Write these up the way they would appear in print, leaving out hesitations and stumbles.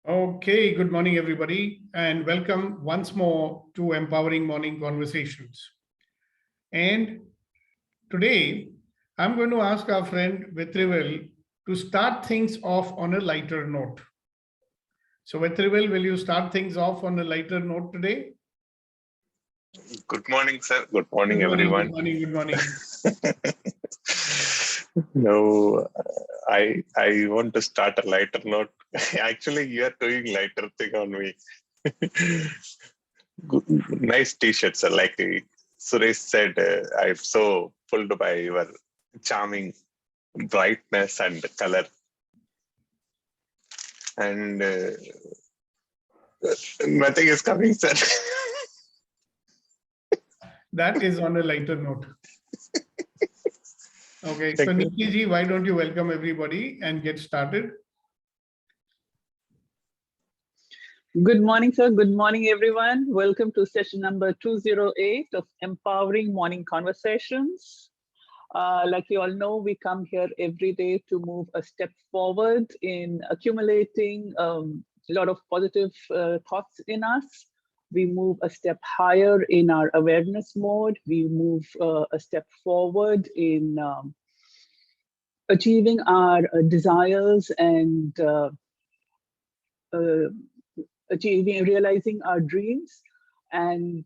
Okay, good morning, everybody, and welcome once more to Empowering Morning Conversations. And today, I'm going to ask our friend Vitrivel to start things off on a lighter note. So, Vitrivel, will you start things off on a lighter note today? Good morning, sir. Good morning, Good morning, everyone. good morning, good morning. No, I want to start a lighter note. Actually, you are doing lighter thing on me. Nice t-shirts. Like Suresh said, I'm so pulled by your charming brightness and color. And nothing is coming, sir. That is on a lighter note. Okay, so Nikki ji, why don't you welcome everybody and get started? Good morning, sir. Good morning, everyone. Welcome to session number 208 of Empowering Morning Conversations. Like you all know, we come here every day to move a step forward in accumulating a lot of positive thoughts in us. We move a step higher in our awareness mode. We move a step forward in achieving our desires and realizing our dreams. And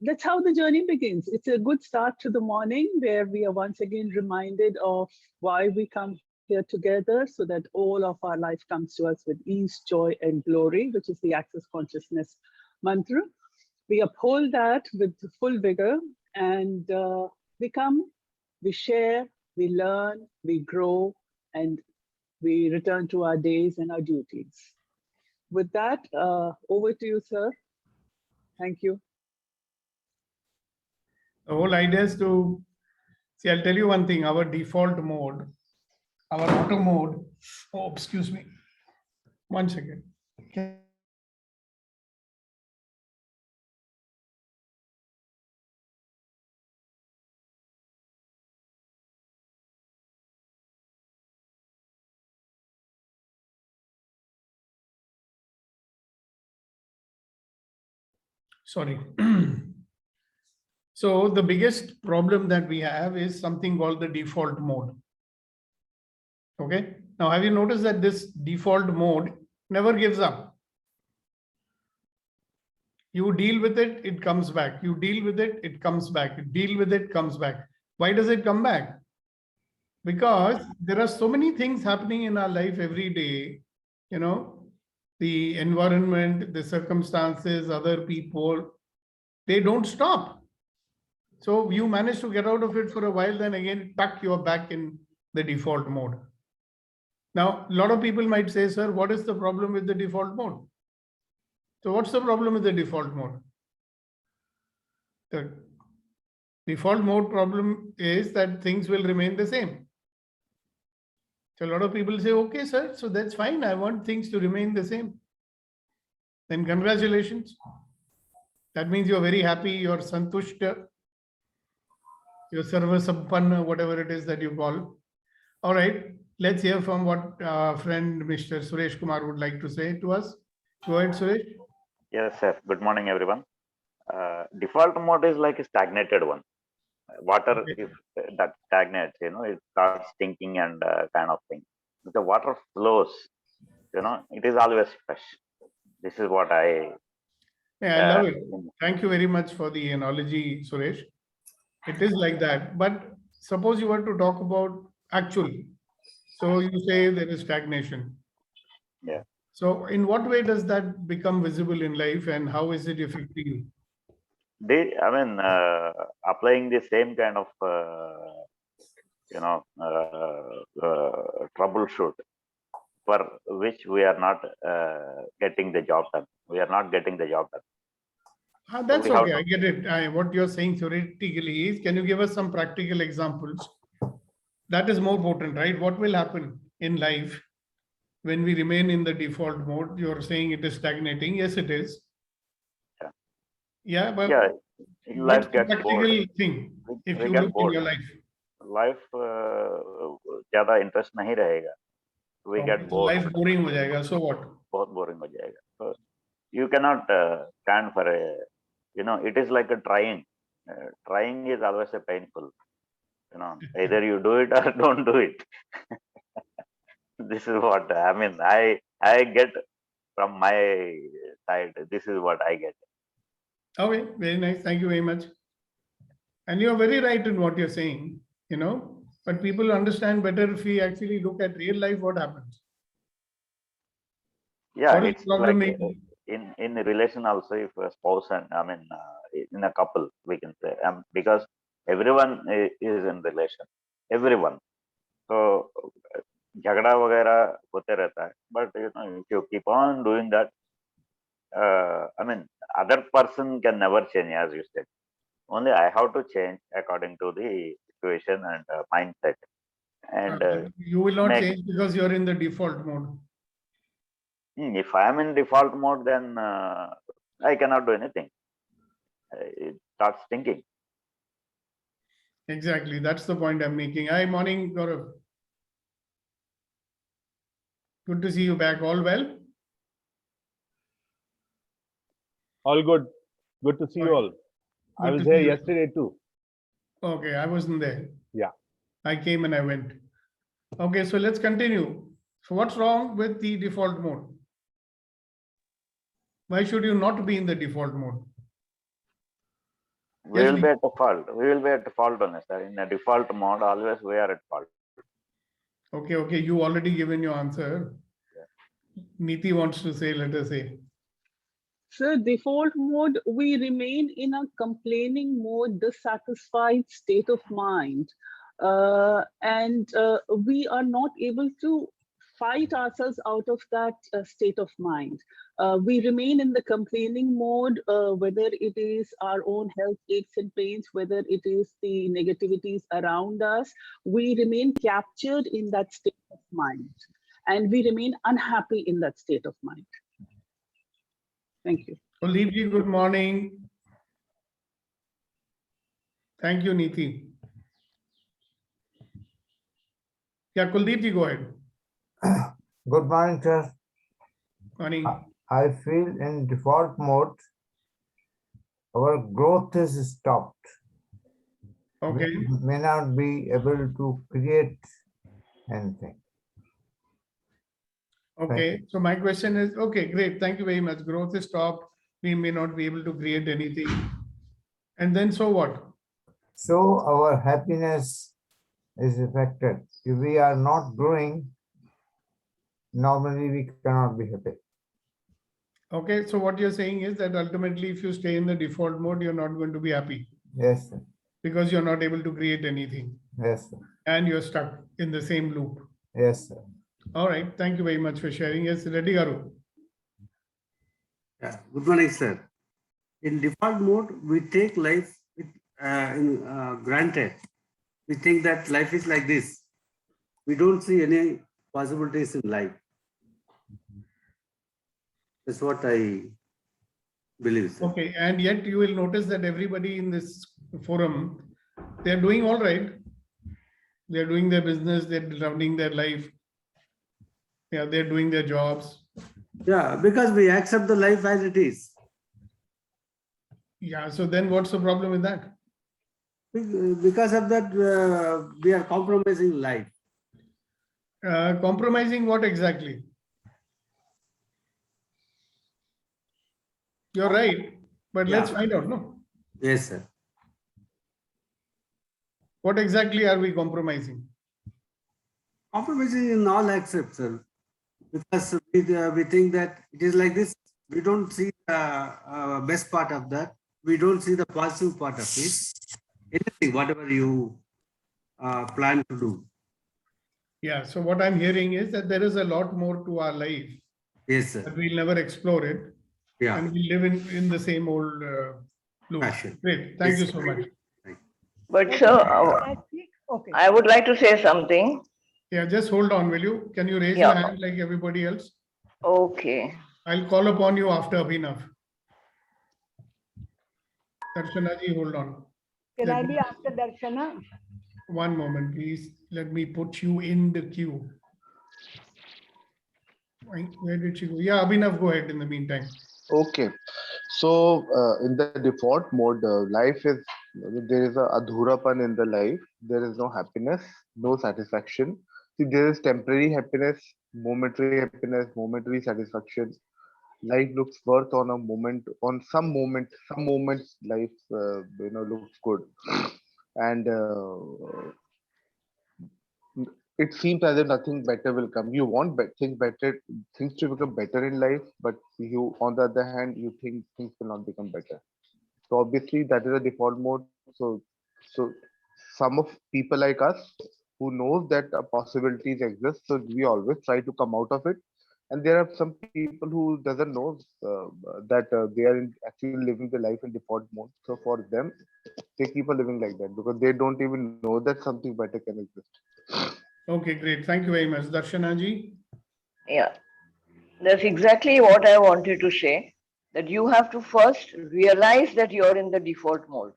that's how the journey begins. It's a good start to the morning where we are once again reminded of why we come here together, so that all of our life comes to us with ease, joy, and glory, which is the Access Consciousness mantra. We uphold that with full vigor, and we come, we share, we learn, we grow, and we return to our days and our duties. With that, over to you, sir. Thank you. The whole idea is to, see, I'll tell you one thing, our default mode, our auto mode, oh, excuse me, 1 second. Okay. Sorry. So the biggest problem that we have is something called the default mode. Okay. Now, have you noticed that this default mode never gives up? You deal with it, it comes back. You deal with it, it comes back. You deal with it, comes back. Why does it come back? Because there are so many things happening in our life every day, you know, the environment, the circumstances, other people, they don't stop. So you manage to get out of it for a while, then again, tuck, you're back in the default mode. Now, a lot of people might say, sir, what is the problem with the default mode? So what's the problem with the default mode? The default mode problem is that things will remain the same. So a lot of people say, okay, sir, so that's fine. I want things to remain the same. Then congratulations. That means you're very happy, you're santushta, you're sarva sampanna, whatever it is that you call. All right, let's hear from what friend Mr. Suresh Kumar would like to say to us. Go ahead, Suresh. Yes, sir. Good morning, everyone. Default mode is like a stagnated one. Water, Okay. if that stagnates, it starts stinking and kind of thing. If the water flows, it is always fresh. This is what I. Yeah, I love it. Thank you very much for the analogy, Suresh. It is like that. But suppose you were to talk about actually. So you say there is stagnation. Yeah. So in what way does that become visible in life, and how is it affecting you? Applying the same kind of, troubleshoot for which we are not getting the job done. We are not getting the job done. That's So okay. I get it. What you're saying theoretically is, can you give us some practical examples? That is more potent, right? What will happen in life when we remain in the default mode? You're saying it is stagnating. Yes, it is. Yeah. Yeah, but Yeah, what's life the gets practical bored. thing if We you get look in bored. your life? Life ज़्यादा interest नहीं रहेगा. We get bored. Life boring हो जाएगा. So what? बहुत boring हो जाएगा. So you cannot stand for a, it is like a trying. Trying is always a painful. Either you do it or don't do it. This is what I mean. I get from my side. This is what I get. Okay, very nice. Thank you very much. And you're very right in what you're saying, but people understand better if we actually look at real life, what happens. Yeah, What is it's the problem like maybe? in a relation also, if a spouse and in a couple, we can say, because everyone is in relation, everyone. So झगड़ा वगैरह होते रहता है, but if you keep on doing that, other person can never change, as you said. Only I have to change according to the situation and mindset. And You will not make, change because you're in the default mode. if I am in default mode, then I cannot do anything. It starts thinking. Exactly. That's the point I'm making. Hi, morning, Gaurav. Good to see you back. All well? All good. Good to see you all. I Good was to here see you. yesterday too. Okay, I wasn't there. Yeah. I came and I went. Okay, so let's continue. So what's wrong with the default mode? Why should you not be in the default mode? We Yes, will be at fault. We will be at fault only, sir. In a default mode, always we are at fault. Okay. You already given your answer. Niti wants to say, let us say. So default mode, we remain in a complaining mode, dissatisfied state of mind. And we are not able to fight ourselves out of that state of mind. We remain in the complaining mode, whether it is our own health aches and pains, whether it is the negativities around us, we remain captured in that state of mind. And we remain unhappy in that state of mind. Thank you. Kuldeep ji, good morning. Thank you, Niti. Yeah, Kuldeep ji, go ahead. Good morning, sir. Morning. I feel in default mode, our growth is stopped. Okay. We may not be able to create anything. Okay. So my question is, okay, great. Thank you very much. Growth is stopped. We may not be able to create anything. And then so what? So our happiness is affected. If we are not growing, normally we cannot be happy. Okay. So what you're saying is that ultimately, if you stay in the default mode, you're not going to be happy Yes, sir. because you're not able to create anything Yes, sir. and you're stuck in the same loop. Yes, sir. All right. Thank you very much for sharing. Yes, Reddy Garu. Yeah, good morning, sir. In default mode, we take life granted. We think that life is like this. We don't see any possibilities in life. That's what I believe, sir. Okay. And yet you will notice that everybody in this forum, they're doing all right. They're doing their business. They're running their life. Yeah, they're doing their jobs. Yeah, because we accept the life as it is. Yeah. So then what's the problem with that? Because of that, we are compromising life. Compromising what exactly? You're right, but let's Yeah. find out, no? Yes, sir. What exactly are we compromising? Compromising in all aspects, sir. Because we think that it is like this. We don't see the best part of that. We don't see the positive part of it. Anything, whatever you plan to do. Yeah. So what I'm hearing is that there is a lot more to our life, Yes, sir. but we'll never explore it. Yeah. And we live in the same old loop. Passion. Great. Thank Yes, you sir. so much. But sir, Okay. I would like to say something. Yeah, just hold on, will you? Can you raise Yeah. your hand like everybody else? Okay. I'll call upon you after Abhinav. Darshana ji, hold on. Can Let I me- be after Darshana? One moment, please. Let me put you in the queue. Where did she go? Yeah, Abhinav, go ahead in the meantime. Okay, so in the default mode, life is there is a adhurapan in the life. There is no happiness, no satisfaction. See, there is temporary happiness, happiness, momentary satisfaction. Life looks worth on a moment, on some moments life looks good, and it seems as if nothing better will come. You want things to become better in life, but you, on the other hand, you think things will not become better. So obviously that is a default mode. So some of people like us who knows that possibilities exist, so we always try to come out of it. And there are some people who doesn't know that they are actually living the life in default mode. So for them, they keep on living like that because they don't even know that something better can exist. Okay, great. Thank you very much. Darshana ji. Yeah, that's exactly what I wanted to say, that you have to first realize that you're in the default mode.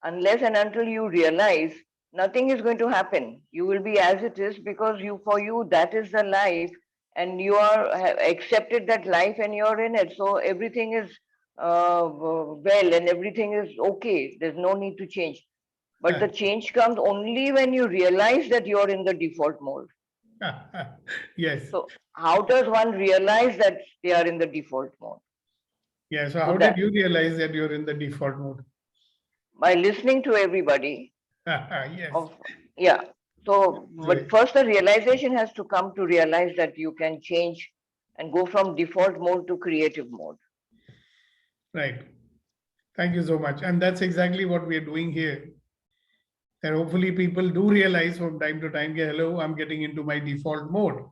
Unless and until you realize, nothing is going to happen. You will be as it is because for you, that is the life, and you have accepted that life and you're in it. So everything is well and everything is okay. There's no need to change. But the change comes only when you realize that you're in the default mode. Yes. So how does one realize that they are in the default mode? Yeah. So how did you realize that you're in the default mode? By listening to everybody. Yes. Yeah. So, but first the realization has to come to realize that you can change and go from default mode to creative mode. Right. Thank you so much. And that's exactly what we are doing here. And hopefully people do realize from time to time, hello, I'm getting into my default mode.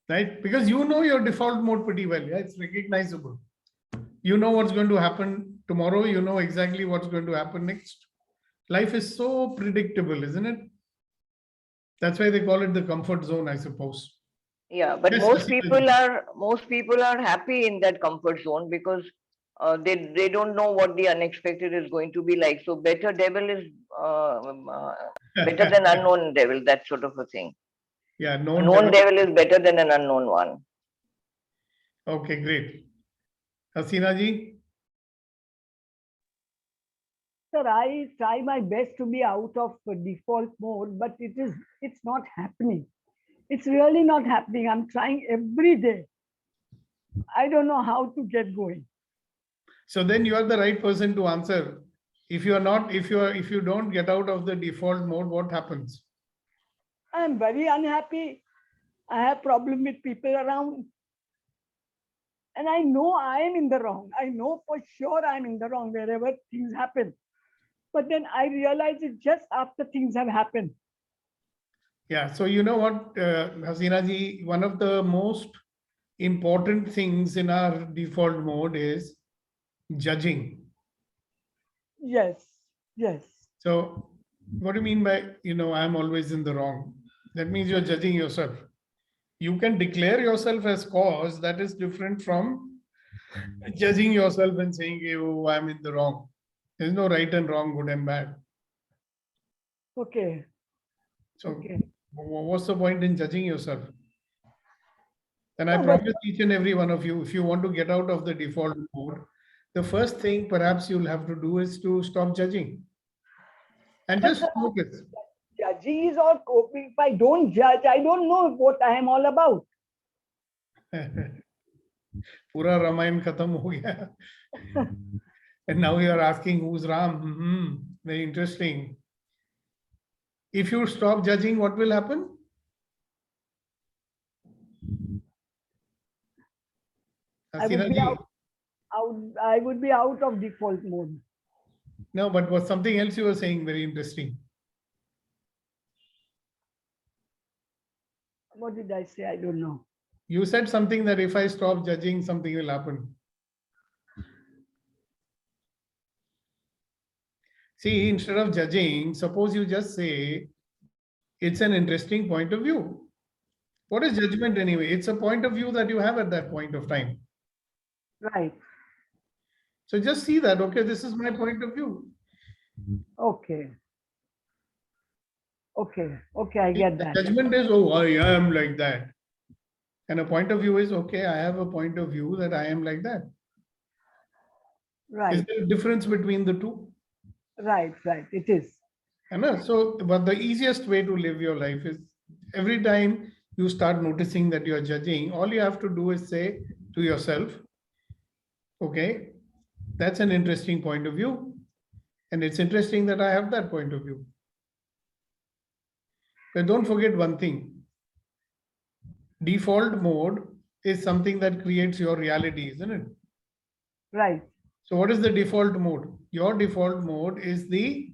Right? Because you know your default mode pretty well. Yeah, it's recognizable. You know what's going to happen tomorrow. You know exactly what's going to happen next. Life is so predictable, isn't it? That's why they call it the comfort zone, I suppose. Yeah, but Yes, most people are happy in that comfort zone because they don't know what the unexpected is going to be like. So better devil is better than unknown devil, that sort of a thing. Yeah, known devil is better than an unknown one. Okay, great. Hasina ji? Sir, I try my best to be out of default mode, but it's not happening. It's really not happening. I'm trying every day. I don't know how to get going. So then you are the right person to answer. If you don't get out of the default mode, what happens? I'm very unhappy. I have problem with people around. And I know I am in the wrong. I know for sure I'm in the wrong wherever things happen. But then I realize it just after things have happened. Yeah, so you know what, Hasina ji, one of the most important things in our default mode is judging. Yes, yes. So what do you mean by, I'm always in the wrong? That means you're judging yourself. You can declare yourself as cause. That is different from judging yourself and saying, oh, I'm in the wrong. There's no right and wrong, good and bad. Okay. So okay. What's the point in judging yourself? And I promise each and every one of you, if you want to get out of the default mode, the first thing perhaps you'll have to do is to stop judging and just focus. Judging is all coping. If I don't judge, I don't know what I am all about. Pura Ramayan khatam ho gaya. And now you are asking who's Ram? Very interesting. If you stop judging, what will happen? I would be out of default mode. No, but was something else you were saying very interesting. What did I say? I don't know. You said something that if I stop judging, something will happen. See, instead of judging, suppose you just say, it's an interesting point of view. What is judgment anyway? It's a point of view that you have at that point of time. Right. So just see that, okay, this is my point of view. Okay. Okay, I get that. Judgment is, oh, I am like that. And a point of view is, okay, I have a point of view that I am like that. Is Right, there a difference between the two? right. It is. So, but the easiest way to live your life is every time you start noticing that you are judging, all you have to do is say to yourself, okay, that's an interesting point of view. And it's interesting that I have that point of view. But don't forget one thing. Default mode is something that creates your reality, isn't it? Right. So what is the default mode? Your default mode is the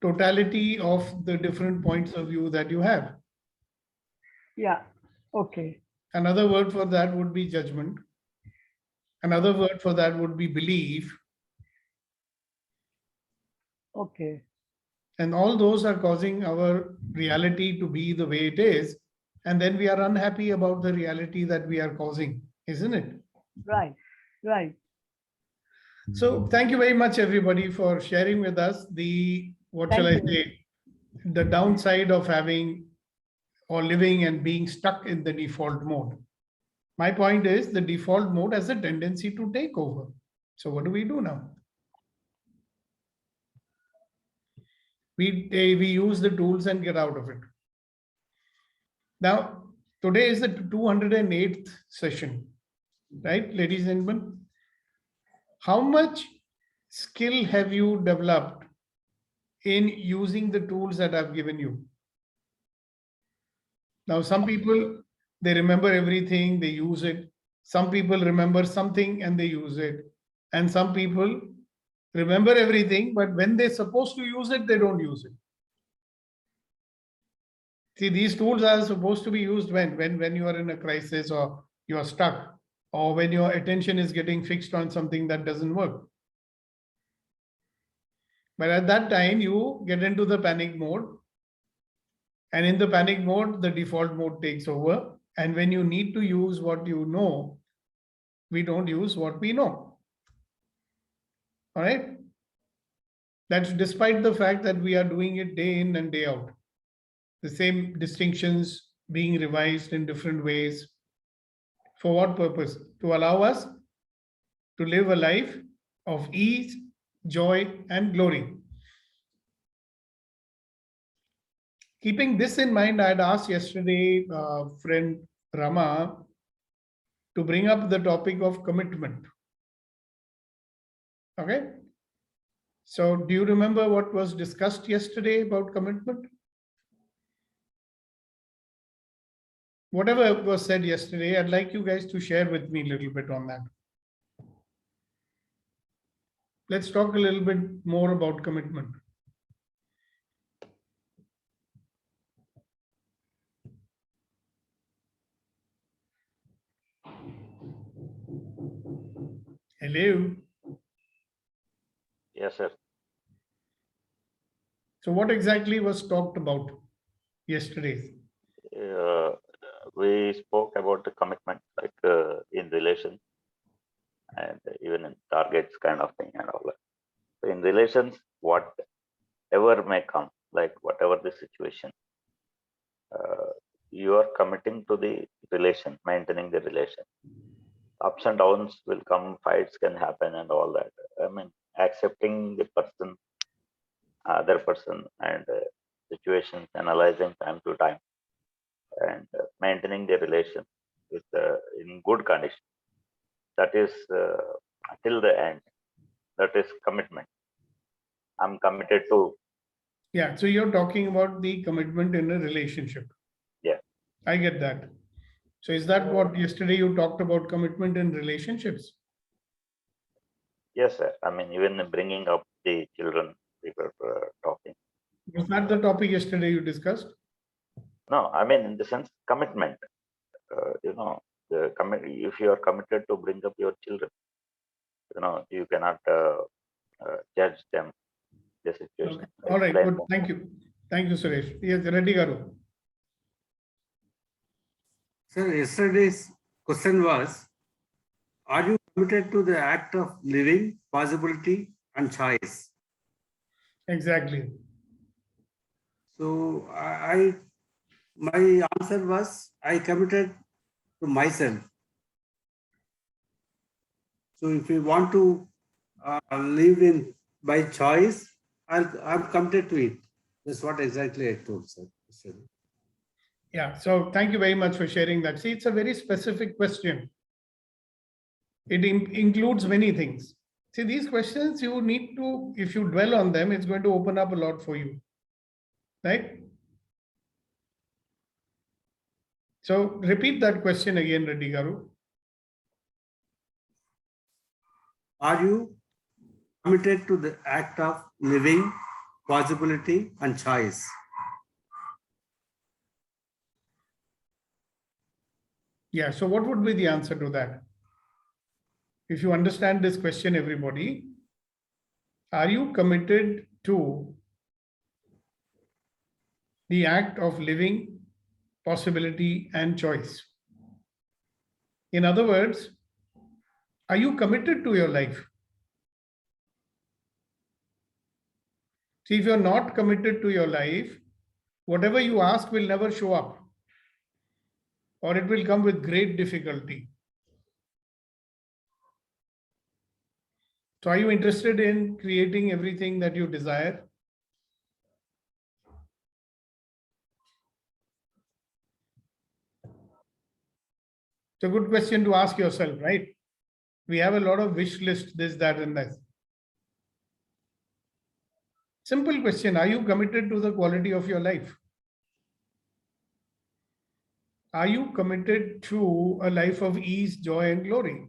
totality of the different points of view that you have. Yeah. Okay. Another word for that would be judgment. Another word for that would be belief. Okay. And all those are causing our reality to be the way it is. And then we are unhappy about the reality that we are causing, isn't it? Right. Right. So thank you very much, everybody, for sharing with us the, what shall I Thank you. say, the downside of having or living and being stuck in the default mode. My point is the default mode has a tendency to take over. So what do we do now? We use the tools and get out of it. Now, today is the 208th session, right, ladies and gentlemen? How much skill have you developed in using the tools that I've given you? Now, some people, they remember everything, they use it. Some people remember something and they use it. And some people remember everything, but when they're supposed to use it, they don't use it. See, these tools are supposed to be used when you are in a crisis or you are stuck, or when your attention is getting fixed on something that doesn't work. But at that time, you get into the panic mode. And in the panic mode, the default mode takes over. And when you need to use what you know, we don't use what we know. All right? That's despite the fact that we are doing it day in and day out. The same distinctions being revised in different ways. For what purpose? To allow us to live a life of ease, joy, and glory. Keeping this in mind, I had asked yesterday friend Rama to bring up the topic of commitment. Okay. So do you remember what was discussed yesterday about commitment? Whatever was said yesterday, I'd like you guys to share with me a little bit on that. Let's talk a little bit more about commitment. Hello. Yes, sir. So what exactly was talked about yesterday? We spoke about the commitment, like in relation and even in targets kind of thing and all that. So in relations, whatever may come, like whatever the situation, you are committing to the relation, maintaining the relation. Ups and downs will come, fights can happen and all that. I mean, accepting the person, other person and situations, analyzing time to time and maintaining the relation with in good condition. That is till the end. That is commitment. I'm committed to. Yeah, so you're talking about the commitment in a relationship. Yeah. I get that. So is that what yesterday you talked about, commitment in relationships? Yes, sir. I mean, even bringing up the children, we were talking. Was that the topic yesterday you discussed? No, I mean, in the sense, commitment. You know, if you are committed to bring up your children, you know, you cannot judge them, the situation. Okay. All right, Explain good. more. Thank you. Thank you, Suresh. Yes, Reddy Garu. Sir, yesterday's question was, are you committed to the act of living, possibility, and choice? Exactly. So my answer was, I committed to myself. So if you want to live in by choice, I'm committed to it. That's what exactly I told, sir. Yeah, so thank you very much for sharing that. See, it's a very specific question. It includes many things. See, these questions you need to, if you dwell on them, it's going to open up a lot for you, right? So repeat that question again, Reddy Garu. Are you committed to the act of living, possibility, and choice? Yeah, so what would be the answer to that? If you understand this question, everybody, are you committed to the act of living, possibility, and choice? In other words, are you committed to your life? See, if you're not committed to your life, whatever you ask will never show up, or it will come with great difficulty. So are you interested in creating everything that you desire? It's a good question to ask yourself, right? We have a lot of wish list, this, that, and that. Simple question, are you committed to the quality of your life? Are you committed to a life of ease, joy, and glory?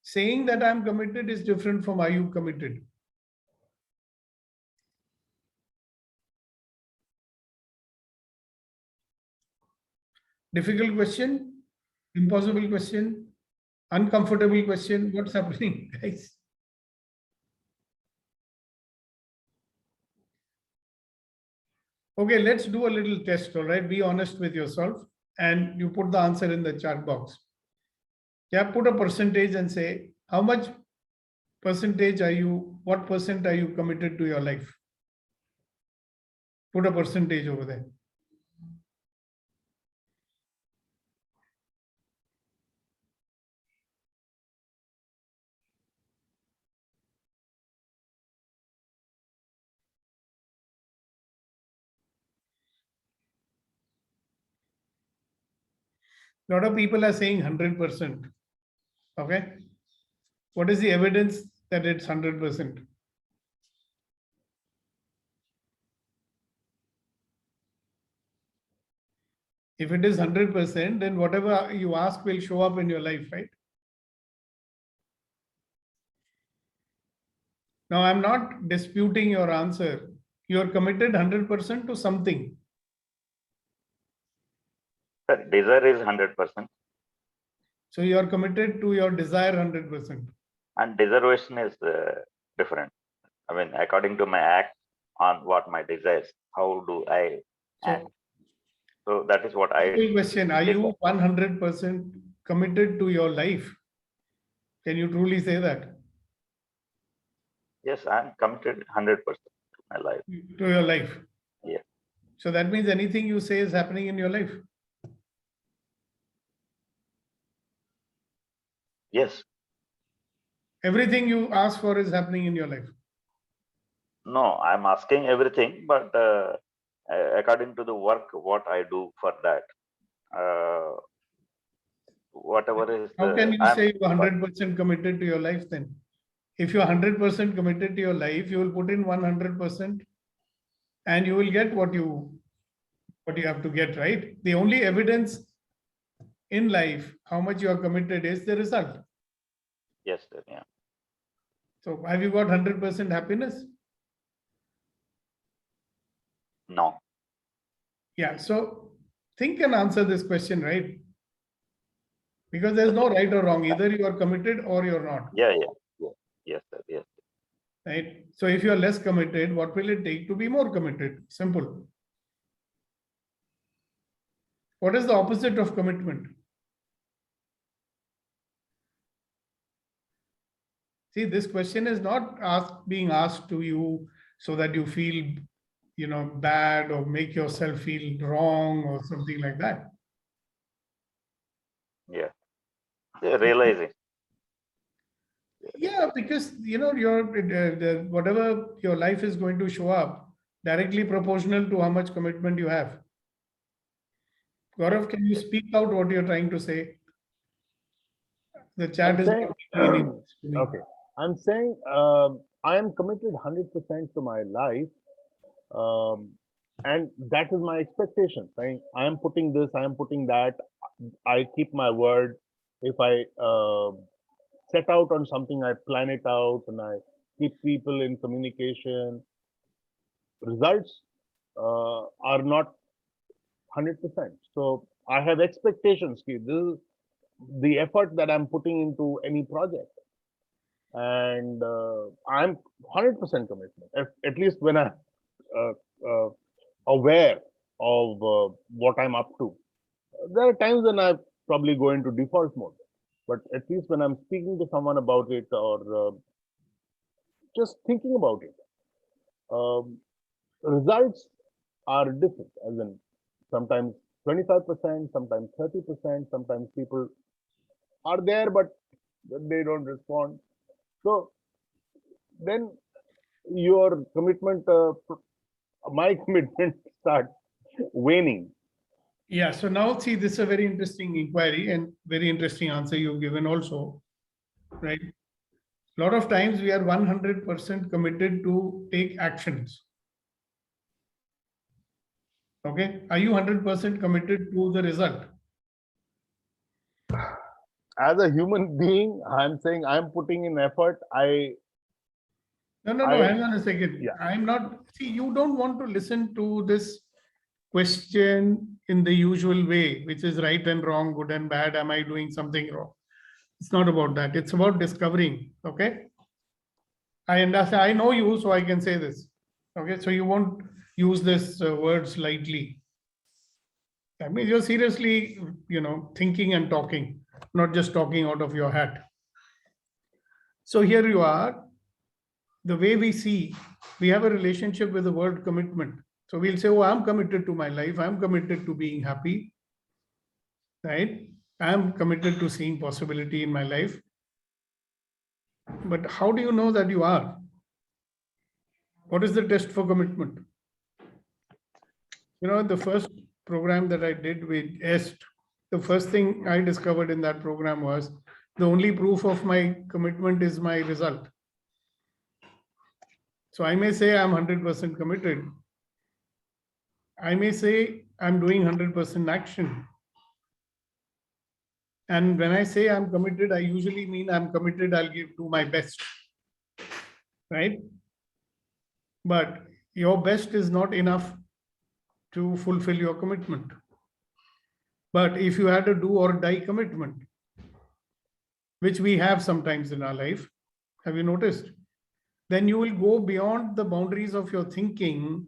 Saying that I'm committed is different from are you committed? Difficult question, impossible question, uncomfortable question. What's happening, guys? Okay, let's do a little test, all right? Be honest with yourself and you put the answer in the chat box. Yeah, put a percentage and say, how much percentage are you, what percent are you committed to your life? Put a percentage over there. A lot of people are saying 100%. Okay. What is the evidence that it's 100%? If it is 100%, then whatever you ask will show up in your life, right? Now, I'm not disputing your answer. You're committed 100% to something. Sir, desire is 100%. So you're committed to your desire 100%. And reservation is different. I mean, according to my act on what my desires, how do I act? So that is what I. Question: are you 100% committed to your life? Can you truly say that? Yes, I'm committed 100% to my life. To your life. Yeah. So that means anything you say is happening in your life. Yes. Everything you ask for is happening in your life. No, I'm asking everything, but according to the work, what I do for that, whatever is. How can you say you're 100% committed to your life then? If you're 100% committed to your life, you will put in 100% and you will get what you have to get, right? The only evidence in life, how much you are committed, is the result. Yes, sir, yeah. So have you got 100% happiness? No. Yeah, so think and answer this question, right? Because there's no right or wrong. Either you are committed or you're not. Yeah. Yes, sir, yes. Right? So if you're less committed, what will it take to be more committed? Simple. What is the opposite of commitment? See, this question is not being asked to you so that you feel bad or make yourself feel wrong or something like that. Yeah. Realizing. Yeah, because whatever your life is going to show up directly proportional to how much commitment you have. Gaurav, can you speak out what you're trying to say? The chat I'm is saying, not really to me. okay. I'm saying I am committed 100% to my life. And that is my expectation. Right? I am putting this, I am putting that. I keep my word. If I set out on something, I plan it out and I keep people in communication. Results are not 100%. So I have expectations. This is the effort that I'm putting into any project. And I'm 100% commitment, at least when I'm uh, aware of what I'm up to. There are times when I probably go into default mode, but at least when I'm speaking to someone about it or just thinking about it, results are different. As in, sometimes 25%, sometimes 30%, sometimes people are there, but they don't respond. So then your commitment, my commitment starts waning. Yeah, so now see, this is a very interesting inquiry and very interesting answer you've given also, right? A lot of times we are 100% committed to take actions. Okay, are you 100% committed to the result? As a human being, I'm saying I'm putting in effort. No, hang on a second. Yeah. I'm not, see, you don't want to listen to this question in the usual way, which is right and wrong, good and bad. Am I doing something wrong? It's not about that. It's about discovering. Okay. I understand. I know you, so I can say this. Okay. So you won't use this words lightly. I mean, you're seriously, thinking and talking, not just talking out of your hat. So here you are. The way we see, we have a relationship with the word commitment. So we'll say, oh, I'm committed to my life. I'm committed to being happy. Right? I'm committed to seeing possibility in my life. But how do you know that you are? What is the test for commitment? The first program that I did with EST, the first thing I discovered in that program was the only proof of my commitment is my result. So I may say I'm 100% committed. I may say I'm doing 100% action. And when I say I'm committed, I usually mean I'm committed, I'll do my best. Right? But your best is not enough to fulfill your commitment. But if you had a do or die commitment, which we have sometimes in our life, have you noticed? Then you will go beyond the boundaries of your thinking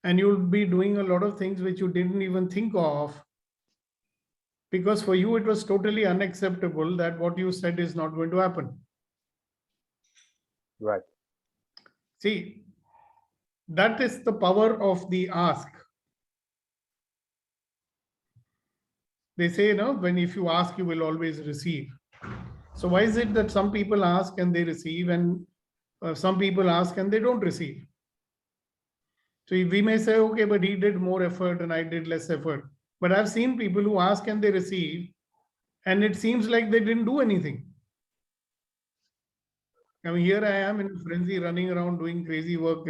and you'll be doing a lot of things which you didn't even think of, because for you it was totally unacceptable that what you said is not going to happen. Right. See, that is the power of the ask. They say, when if you ask, you will always receive. So why is it that some people ask and they receive, and some people ask and they don't receive? So we may say, okay, but he did more effort and I did less effort. But I've seen people who ask and they receive, and it seems like they didn't do anything. I mean, here I am in frenzy, running around doing crazy work,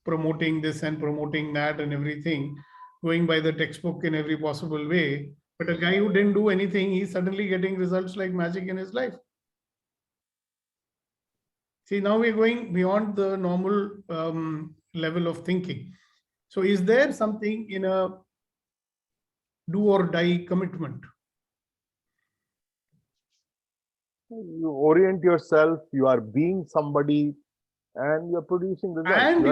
promoting this and promoting that and everything, going by the textbook in every possible way. But a guy who didn't do anything, he's suddenly getting results like magic in his life. See, now we're going beyond the normal level of thinking. So is there something in a do or die commitment? You orient yourself, you are being somebody, and you're producing results. And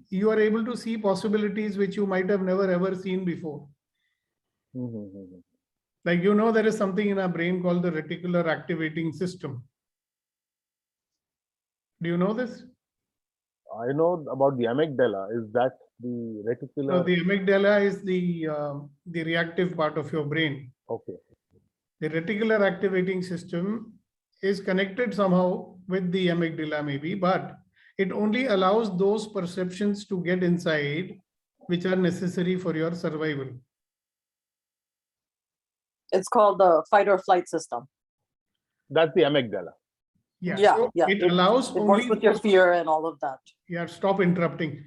you are able to see possibilities which you might have never ever seen before. Mm-hmm. Like, there is something in our brain called the reticular activating system. Do you know this? I know about the amygdala. Is that the reticular? So the amygdala is the reactive part of your brain. Okay. The reticular activating system is connected somehow with the amygdala maybe, but it only allows those perceptions to get inside which are necessary for your survival. It's called the fight or flight system. That's the amygdala. Yeah, So yeah. it allows It works only with your those- fear and all of that. Yeah, stop interrupting.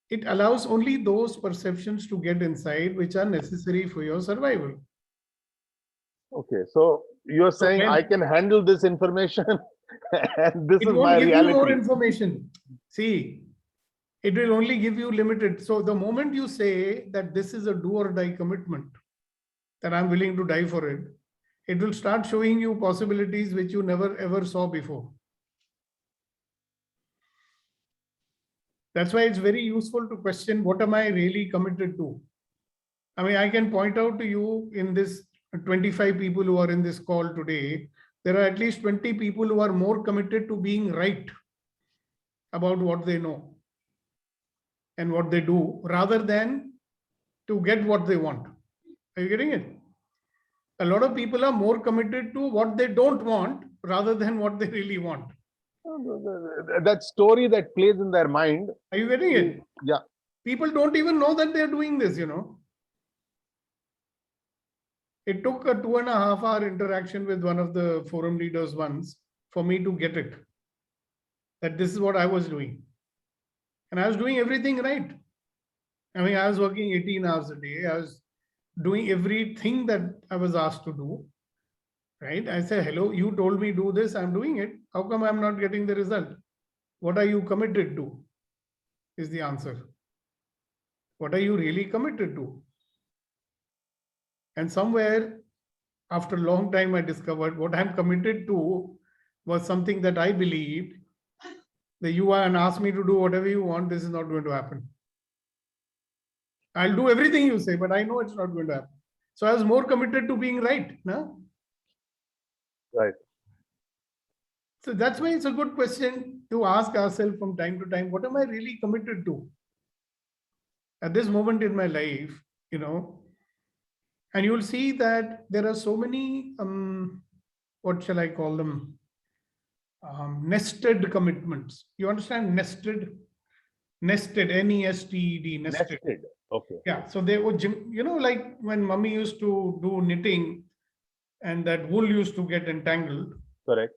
It allows only those perceptions to get inside which are necessary for your survival. Okay, so you're saying when- I can handle this information and this It is won't my give you more reality. information. See, it will only give you limited. So the moment you say that this is a do or die commitment, that I'm willing to die for it, it will start showing you possibilities which you never ever saw before. That's why it's very useful to question, what am I really committed to? I mean, I can point out to you in this 25 people who are in this call today, there are at least 20 people who are more committed to being right about what they know and what they do rather than to get what they want. Are you getting it? A lot of people are more committed to what they don't want rather than what they really want. That story that plays in their mind. Are you getting it? Yeah. People don't even know that they're doing this, you know. It took a 2.5-hour interaction with one of the forum leaders once for me to get it, that this is what I was doing. And I was doing everything right. I mean, I was working 18 hours a day. I was doing everything that I was asked to do, right? I say, hello, you told me do this, I'm doing it. How come I'm not getting the result? What are you committed to? Is the answer. What are you really committed to? And somewhere after a long time, I discovered what I'm committed to was something that I believed that you are and ask me to do whatever you want, this is not going to happen. I'll do everything you say, but I know it's not going to happen. So I was more committed to being right. No? Right. So that's why it's a good question to ask ourselves from time to time, what am I really committed to? At this moment in my life, you know, and you'll see that there are so many, what shall I call them? Nested commitments. You understand nested? Nested, N-E-S-T-E-D, nested. Nested. Okay. Yeah, so they would, you know, like when mummy used to do knitting and that wool used to get entangled. Correct.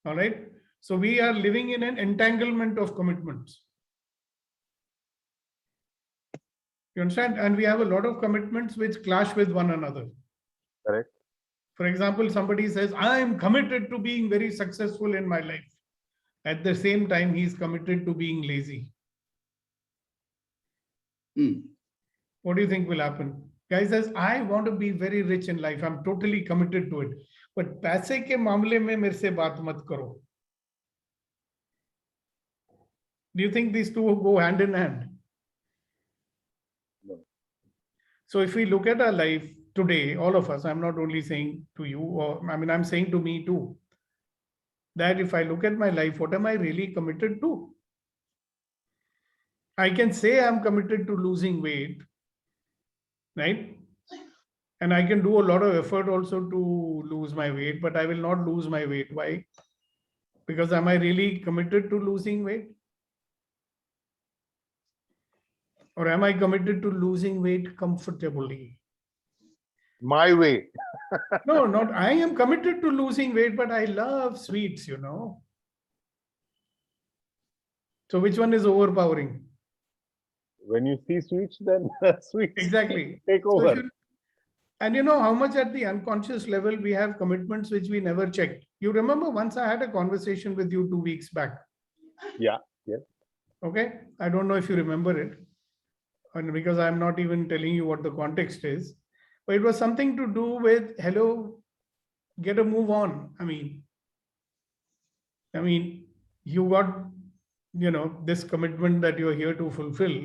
All right. So we are living in an entanglement of commitments. You understand? And we have a lot of commitments which clash with one another. Correct. For example, somebody says, I am committed to being very successful in my life. At the same time, he is committed to being lazy. What do you think will happen? Guy says, I want to be very rich in life. I'm totally committed to it. But पैसे के मामले में मेरे से बात मत करो. Do you think these two go hand in hand? No. So if we look at our life today, all of us, I'm not only saying to you, or I mean, I'm saying to me too, that if I look at my life, what am I really committed to? I can say I'm committed to losing weight, right? And I can do a lot of effort also to lose my weight, but I will not lose my weight. Why? Because am I really committed to losing weight? Or am I committed to losing weight comfortably? My way. No, not I am committed to losing weight, but I love sweets, you know. So which one is overpowering? When you see sweets, then sweets Exactly. take So over. if you- and you know how much at the unconscious level we have commitments which we never checked. You remember once I had a conversation with you 2 weeks back. Yeah. Yes. Okay. I don't know if you remember it. And because I'm not even telling you what the context is. But it was something to do with, hello, get a move on. I mean, you got, you know, this commitment that you're here to fulfill.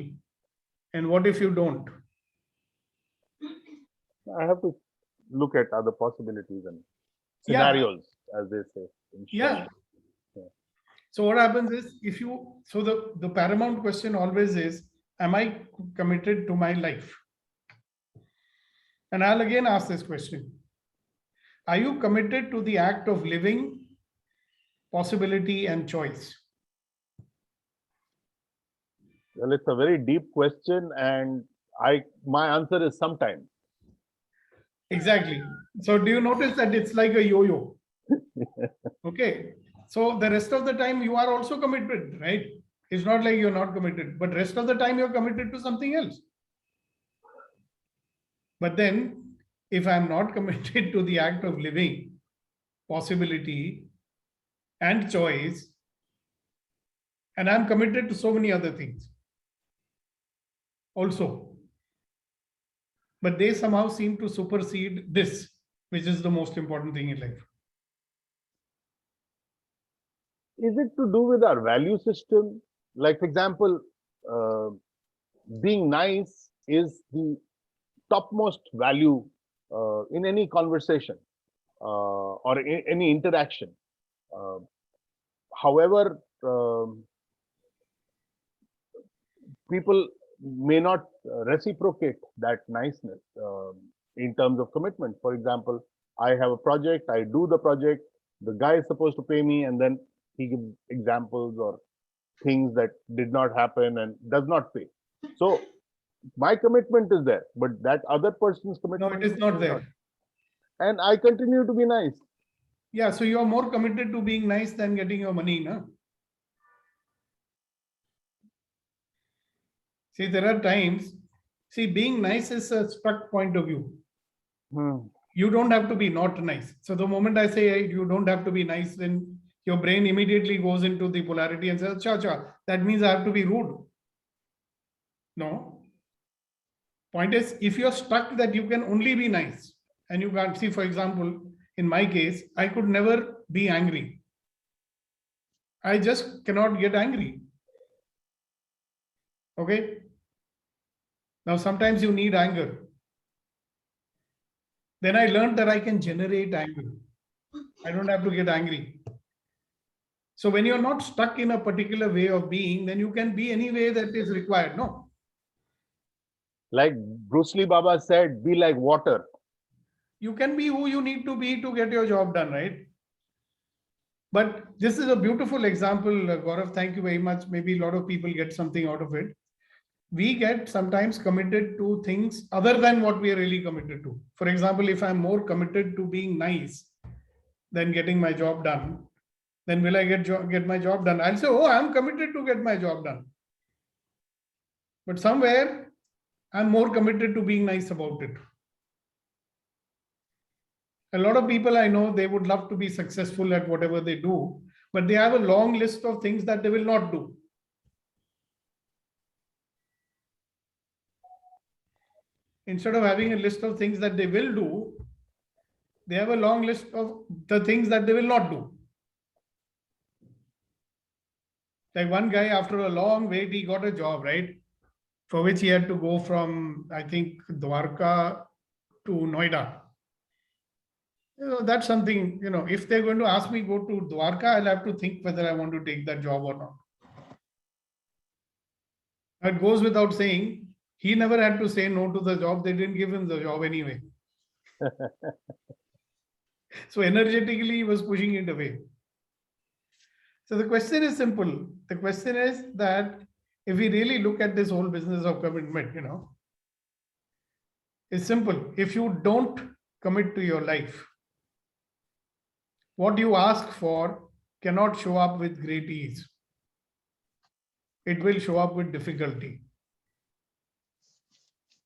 And what if you don't? I have to look at other possibilities and Yeah. scenarios, as they say. in short. Yeah. Yeah. So what happens is the paramount question always is, am I committed to my life? And I'll again ask this question. Are you committed to the act of living, possibility, and choice? Well, it's a very deep question, and my answer is sometimes. Exactly. So do you notice that it's like a yo-yo? Okay. So the rest of the time you are also committed, right? It's not like you're not committed, but rest of the time you're committed to something else. But then if I'm not committed to the act of living, possibility, and choice, and I'm committed to so many other things also, but they somehow seem to supersede this, which is the most important thing in life. Is it to do with our value system? Like, for example, being nice is the topmost value in any conversation or in any interaction. However, people may not reciprocate that niceness in terms of commitment. For example, I have a project, I do the project, the guy is supposed to pay me, and then he gives examples or things that did not happen and does not pay. So my commitment is there, but that other person's commitment, No, it is not there. And I continue to be nice. Yeah, so you're more committed to being nice than getting your money, no? See, there are times, being nice is a struck point of view. You don't have to be not nice. So the moment I say hey, you don't have to be nice, then your brain immediately goes into the polarity and says, cha, that means I have to be rude. No. Point is, if you're stuck that you can only be nice, and you can't see, for example, in my case, I could never be angry. I just cannot get angry. Okay. Now, sometimes you need anger. Then I learned that I can generate anger. I don't have to get angry. So when you're not stuck in a particular way of being, then you can be any way that is required. No. Like Bruce Lee Baba said, be like water. You can be who you need to be to get your job done, right? But this is a beautiful example, Gaurav. Thank you very much. Maybe a lot of people get something out of it. We get sometimes committed to things other than what we are really committed to. For example, if I'm more committed to being nice than getting my job done, then will I get my job done? I'll say, oh, I'm committed to get my job done. But somewhere I'm more committed to being nice about it. A lot of people I know, they would love to be successful at whatever they do, but they have a long list of things that they will not do. Instead of having a list of things that they will do, they have a long list of the things that they will not do. Like one guy, after a long wait, he got a job, right? For which he had to go from, I think, Dwarka to Noida. That's something, if they're going to ask me go to Dwarka, I'll have to think whether I want to take that job or not. It goes without saying, he never had to say no to the job. They didn't give him the job anyway. So energetically, he was pushing it away. So the question is simple. The question is that if we really look at this whole business of commitment, it's simple. If you don't commit to your life, what you ask for cannot show up with great ease. It will show up with difficulty.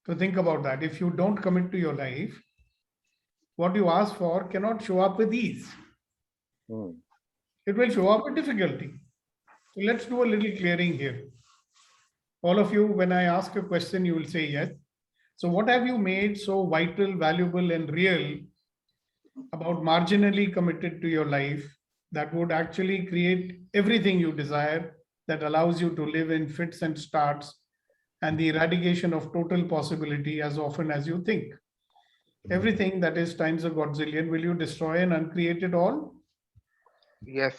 So think about that. If you don't commit to your life, what you ask for cannot show up with ease. It will show up with difficulty. So let's do a little clearing here. All of you, when I ask a question, you will say yes. So what have you made so vital, valuable, and real about marginally committed to your life that would actually create everything you desire, that allows you to live in fits and starts and the eradication of total possibility as often as you think? Everything that is times a godzillion, will you destroy and uncreate it all? Yes.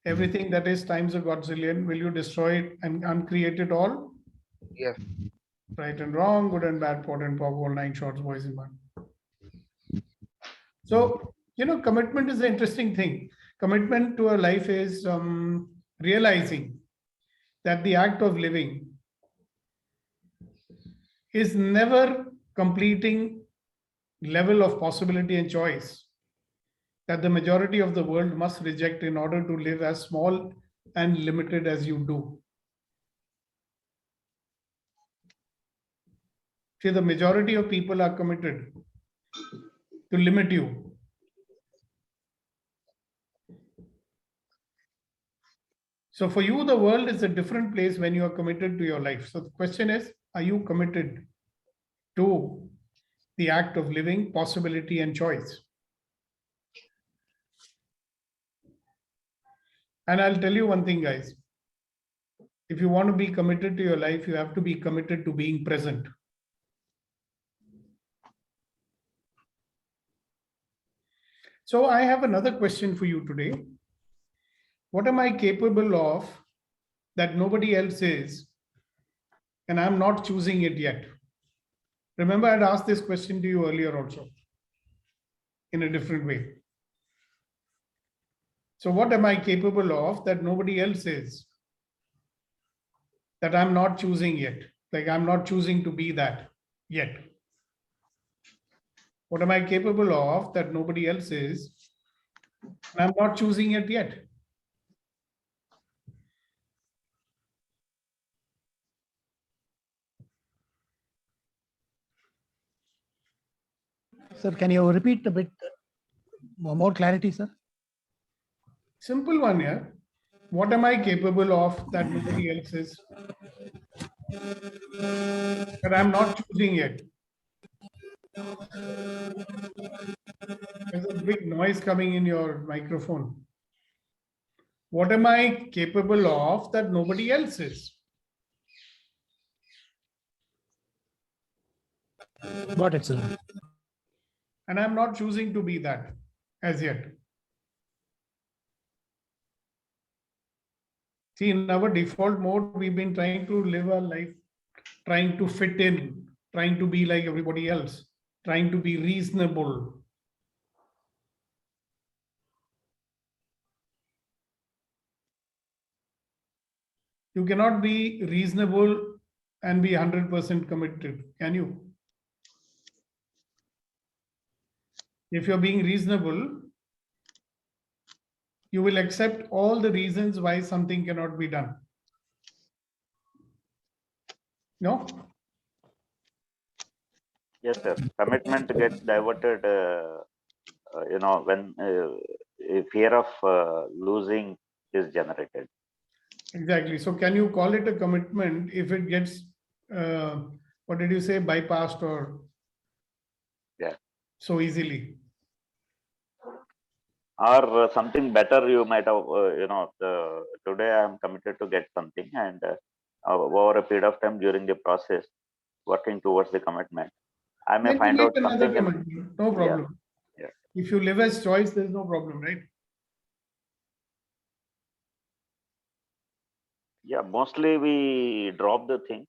everything that is times a godzillion, will you destroy it and uncreate it all? Yes. Right and wrong, good and bad, pot and pop, all 9 shorts, boys in one. So, commitment is an interesting thing. Commitment to a life is realizing that the act of living is never completing level of possibility and choice that the majority of the world must reject in order to live as small and limited as you do. See, the majority of people are committed to limit you. So for you, the world is a different place when you are committed to your life. So the question is, are you committed to the act of living, possibility, and choice? And I'll tell you one thing, guys. If you want to be committed to your life, you have to be committed to being present. So I have another question for you today. What am I capable of that nobody else is, and I'm not choosing it yet? Remember, I'd asked this question to you earlier also, in a different way. So what am I capable of that nobody else is, that I'm not choosing yet? Like I'm not choosing to be that yet. What am I capable of that nobody else is, and I'm not choosing it yet? Sir, can you repeat a bit more clarity, sir? Simple one, yeah. What am I capable of that nobody else is, that I'm not choosing yet? There's a big noise coming in your microphone. What am I capable of that nobody else is? Got it, sir. And I'm not choosing to be that as yet. See, in our default mode, we've been trying to live our life, trying to fit in, trying to be like everybody else, trying to be reasonable. You cannot be reasonable and be 100% committed, can you? If you're being reasonable, you will accept all the reasons why something cannot be done. No? Yes, sir. Commitment gets diverted, when a fear of losing is generated. Exactly. So can you call it a commitment if it gets, what did you say, bypassed or so easily? Or something better you might have, today I am committed to get something, and over a period of time during the process, working towards the commitment, I may Then you find make out another something. commitment. No problem. Yeah. If you live as choice, there's no problem, right? Yeah, mostly we drop the thing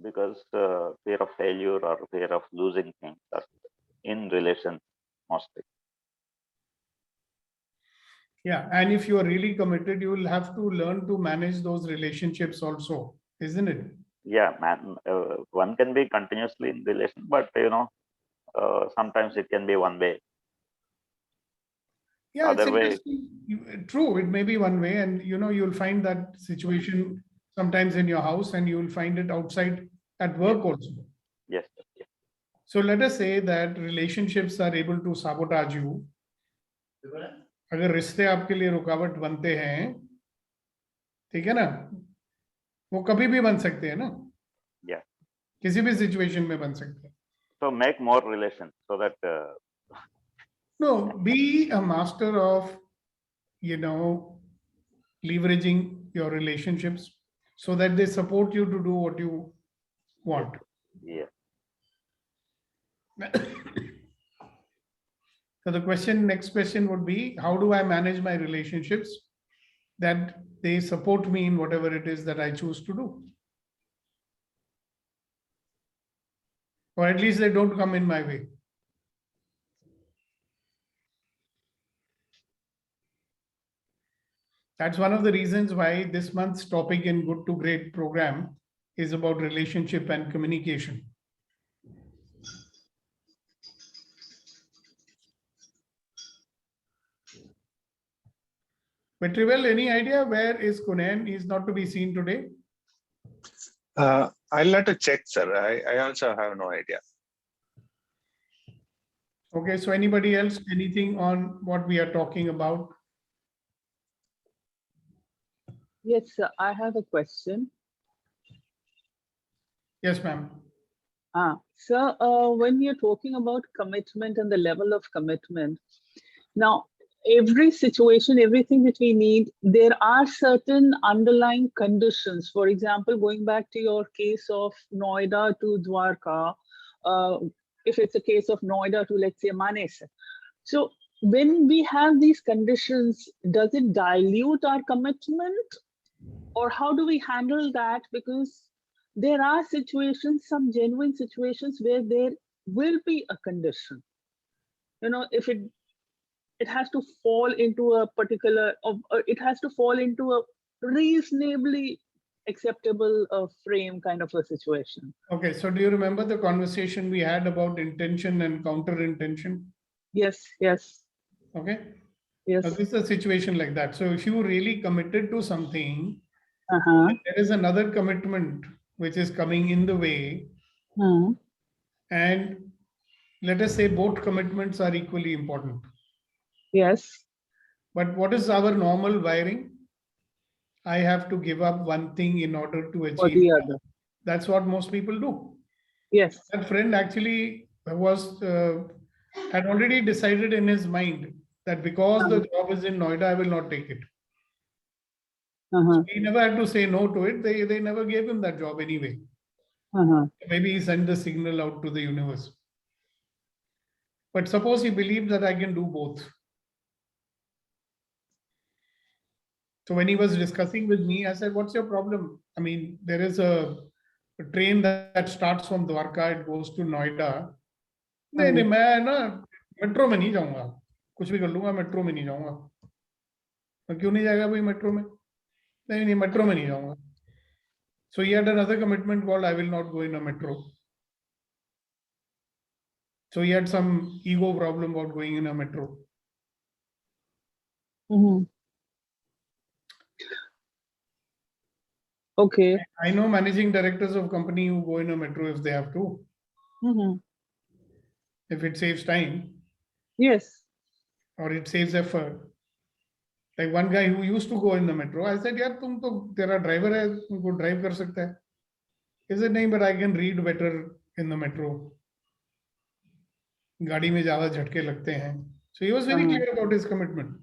because fear of failure or fear of losing things are in relation mostly. Yeah. And if you are really committed, you will have to learn to manage those relationships also, isn't it? Yeah, man, one can be continuously in relation, but sometimes it can be one way. Yeah, it's Other way, interesting. True, it may be one way, and you'll find that situation sometimes in your house, and you'll find it outside at work also. yes, yes. So let us say that relationships are able to sabotage you. अगर रिश्ते आपके लिए रुकावट बनते हैं, ठीक है ना, वो कभी भी बन सकते हैं ना, Yeah. किसी भी सिचुएशन में बन सकते हैं. So make more relations so that No, be a master of, leveraging your relationships so that they support you to do what you want. yeah. So the next question would be, how do I manage my relationships that they support me in whatever it is that I choose to do. Or at least they don't come in my way. That's one of the reasons why this month's topic in Good to Great program is about relationship and communication. Vetrivel, any idea where is Kunen? He's not to be seen today. I'll have to check, sir. I also have no idea. Okay, so anybody else, anything on what we are talking about? Yes, sir, I have a question. Yes, ma'am. Sir, when you're talking about commitment and the level of commitment, now every situation, everything that we need, there are certain underlying conditions. For example, going back to your case of Noida to Dwarka, if it's a case of Noida to, let's say, Manesar. So when we have these conditions, does it dilute our commitment? Or how do we handle that? Because there are situations, some genuine situations where there will be a condition. You know, if it has to fall into a particular, it has to fall into a reasonably acceptable frame kind of a situation. Okay, so do you remember the conversation we had about intention and counter intention? Yes, yes. Okay. Yes. Now, this is a situation like that. So if you really committed to something, there is another commitment which is coming in the way. And let us say both commitments are equally important. Yes. But what is our normal wiring? I have to give up one thing in order to achieve the other. That's what most people do. Yes. That friend actually was had already decided in his mind that because the job is in Noida, I will not take it. So he never had to say no to it. They never gave him that job anyway. Maybe he sent the signal out to the universe. But suppose he believed that I can do both. So when he was discussing with me, I said, what's your problem? I mean, there is a train that starts from Dwarka, it goes to Noida. नहीं मैं ना metro में नहीं जाऊंगा, कुछ भी कर लूंगा, मेट्रो में नहीं जाऊंगा. क्यों नहीं जाएगा भाई मेट्रो में? नहीं मेट्रो में नहीं जाऊंगा. So he had another commitment called I will not go in a metro. So he had some ego problem about going in a metro. Okay. I know managing directors of company who go in a metro if they have to. If it saves time. Yes. Or it saves effort. Like one guy who used to go in the metro, I said, "Yaar, tum to tera driver hai, tumko drive kar sakta hai." He said, "Nahi, but I can read better in the metro. Gaadi mein zyada jhatke lagte hain." So he was very clear about his commitment.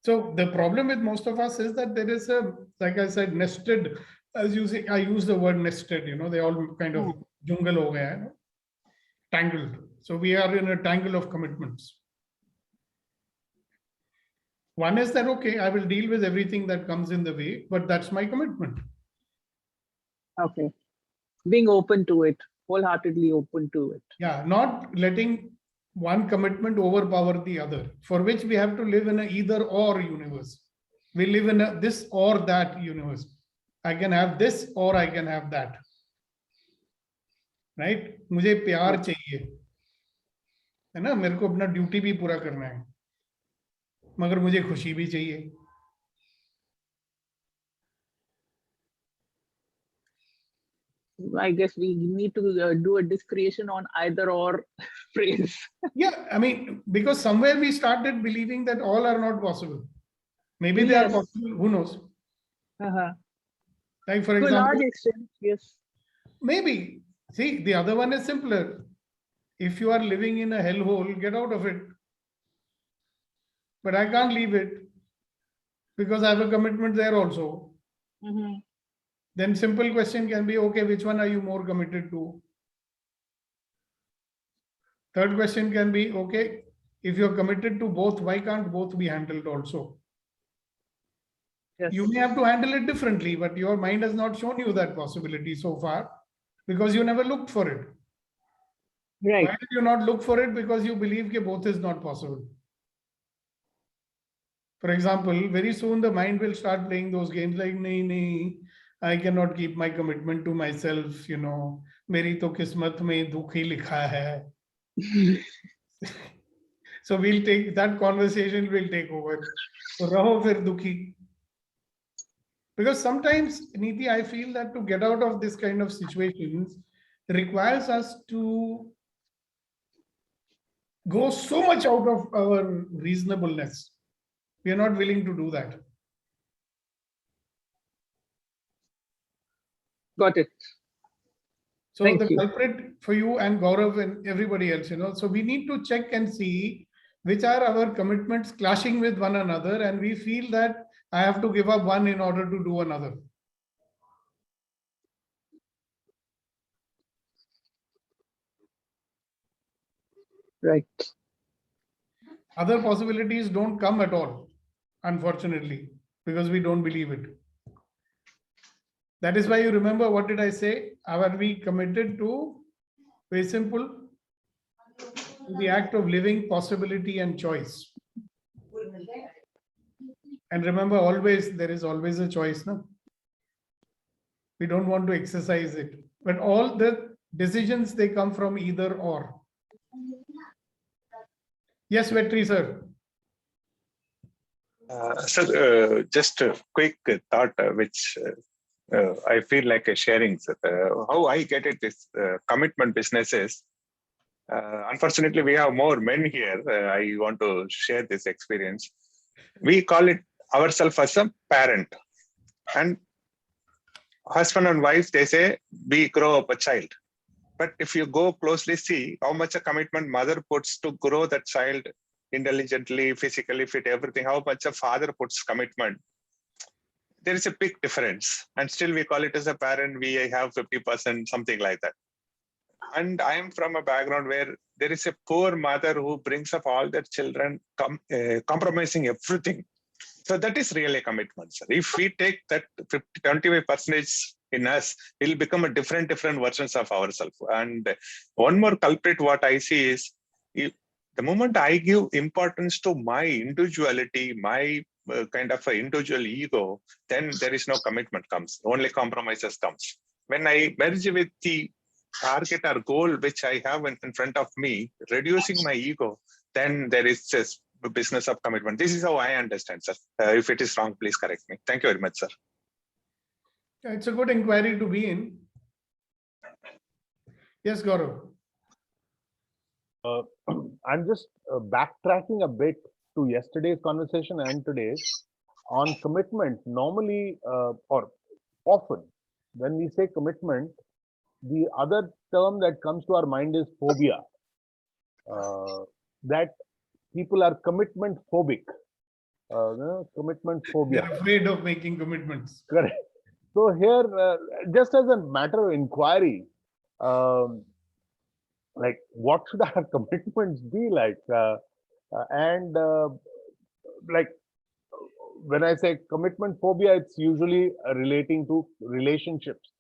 So the problem with most of us is that there is a, like I said, nested, as you say, I use the word nested, you know, they all kind of jungle ho gaya hai, tangled. So we are in a tangle of commitments. One is that, okay, I will deal with everything that comes in the way, but that's my commitment. Okay. Being open to it, wholeheartedly open to it. Yeah, not letting one commitment overpower the other, for which we have to live in a either or universe. We live in a this or that universe. I can have this or I can have that. Right? मुझे प्यार चाहिए, है ना? मेरे को अपना duty भी पूरा करना है, मगर मुझे खुशी भी चाहिए. I guess we need to do a discretion on either or phrase. Yeah, I mean, because somewhere we started believing that all are not possible. Maybe they are possible, who knows? Like for example, to a large extent, yes. Maybe. See, the other one is simpler. If you are living in a hellhole, get out of it. But I can't leave it because I have a commitment there also. Then simple question can be, okay, which one are you more committed to? Third question can be, okay, if you're committed to both, why can't both be handled also? Yes. You may have to handle it differently, but your mind has not shown you that possibility so far because you never looked for it. Right. Why did you not look for it? Because you believe that both is not possible. For example, very soon the mind will start playing those games like, nahi, I cannot keep my commitment to myself, you know, meri to kismat mein dukh hi likha hai. So we'll take that conversation, will take over. So raho fir dukhi. Because sometimes, Niti, I feel that to get out of this kind of situations requires us to go so much out of our reasonableness. We are not willing to do that. Got it. So Thank the you. culprit for you and Gaurav and everybody else, you know, so we need to check and see which are our commitments clashing with one another, and we feel that I have to give up one in order to do another. Right. Other possibilities don't come at all, unfortunately, because we don't believe it. That is why you remember, what did I say? Are we committed to, very simple, to the act of living, possibility and choice? And remember, always, there is always a choice, no? We don't want to exercise it. But all the decisions, they come from either or. Yes, Vetri, sir. Sir, just a quick thought, which I feel like sharing. How I get it is commitment businesses. Unfortunately, we have more men here. I want to share this experience. We call it ourselves as a parent. And husband and wife, they say, we grow up a child. But if you go closely, see how much a commitment mother puts to grow that child intelligently, physically fit, everything, how much a father puts commitment. There is a big difference. And still we call it as a parent, we have 50%, something like that. And I am from a background where there is a poor mother who brings up all their children, compromising everything. So that is really a commitment, sir. If we take that 25% in us, it will become a different versions of ourselves. And one more culprit, what I see is, the moment I give importance to my individuality, my kind of individual ego, then there is no commitment comes, only compromises comes. When I merge with the target or goal which I have in front of me, reducing my ego, then there is just the business of commitment. This is how I understand, sir. If it is wrong, please correct me. Thank you very much, sir. It's a good inquiry to be in. Yes, Gaurav. I'm just backtracking a bit to yesterday's conversation and today's on commitment. Normally, or often, when we say commitment, the other term that comes to our mind is phobia. That people are commitment phobic. Commitment phobia. They're afraid of making commitments. Correct. So here, just as a matter of inquiry, like what should our commitments be like? Like when I say commitment phobia, it's usually relating to relationships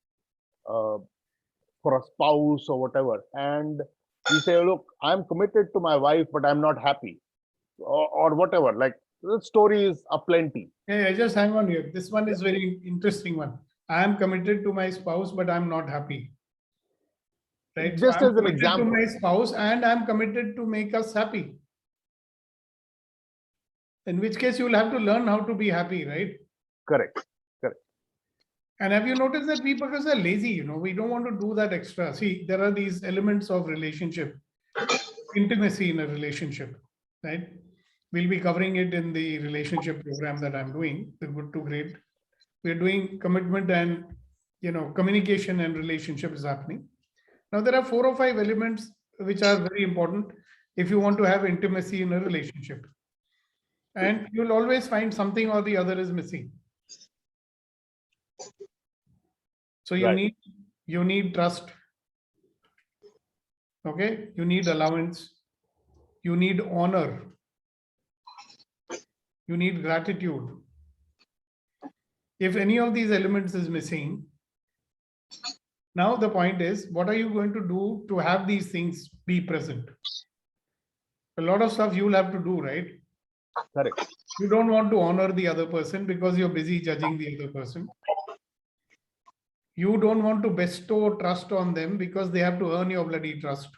for a spouse or whatever. And you say, look, I'm committed to my wife, but I'm not happy or whatever. Like the story is aplenty. Yeah, just hang on here. This one is very interesting one. I am committed to my spouse, but I'm not happy. Right? Just so as an example. to my spouse and I'm committed to make us happy. In which case you will have to learn how to be happy, right? Correct. Correct. And have you noticed that we because are lazy, you know, we don't want to do that extra. See, there are these elements of relationship, intimacy in a relationship, right? We'll be covering it in the relationship program that I'm doing, the Good to Great. We're doing commitment and, you know, communication and relationship is happening. Now, there are 4 or 5 elements which are very important if you want to have intimacy in a relationship. And you'll always find something or the other is missing. So you need trust. Okay, you need allowance. You need honor. You need gratitude. If any of these elements is missing, now the point is, what are you going to do to have these things be present? A lot of stuff you will have to do, right? Correct. You don't want to honor the other person because you're busy judging the other person. You don't want to bestow trust on them because they have to earn your bloody trust.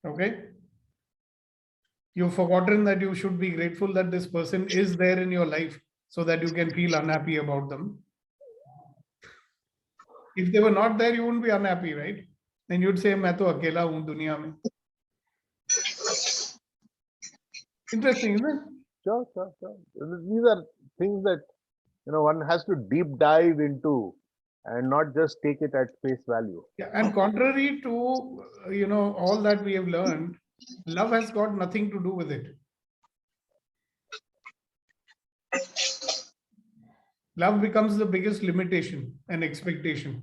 Okay? You've forgotten that you should be grateful that this person is there in your life so that you can feel unhappy about them. If they were not there, you wouldn't be unhappy, right? Then you'd say, "Main to akela hoon duniya mein." Interesting, isn't it? Sure. These are things that one has to deep dive into and not just take it at face value. Yeah, and contrary to all that we have learned, love has got nothing to do with it. Love becomes the biggest limitation and expectation.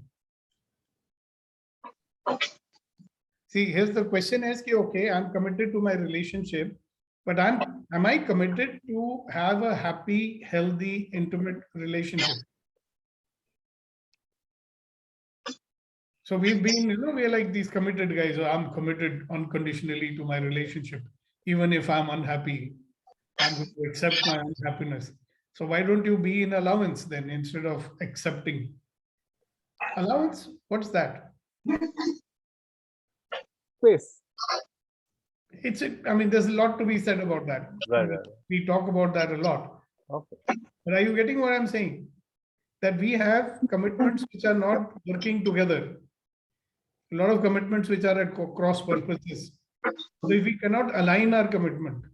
See, here's the question is, okay, I'm committed to my relationship, but am I committed to have a happy, healthy, intimate relationship? So we've been, we're like these committed guys. So I'm committed unconditionally to my relationship. Even if I'm unhappy, I'm going to accept my unhappiness. So why don't you be in allowance then instead of accepting? Allowance? What's that? Space. There's a lot to be said about that. Right. We talk about that a lot. Okay. But are you getting what I'm saying? That we have commitments which are not working together. A lot of commitments which are at cross purposes. So if we cannot align our commitment,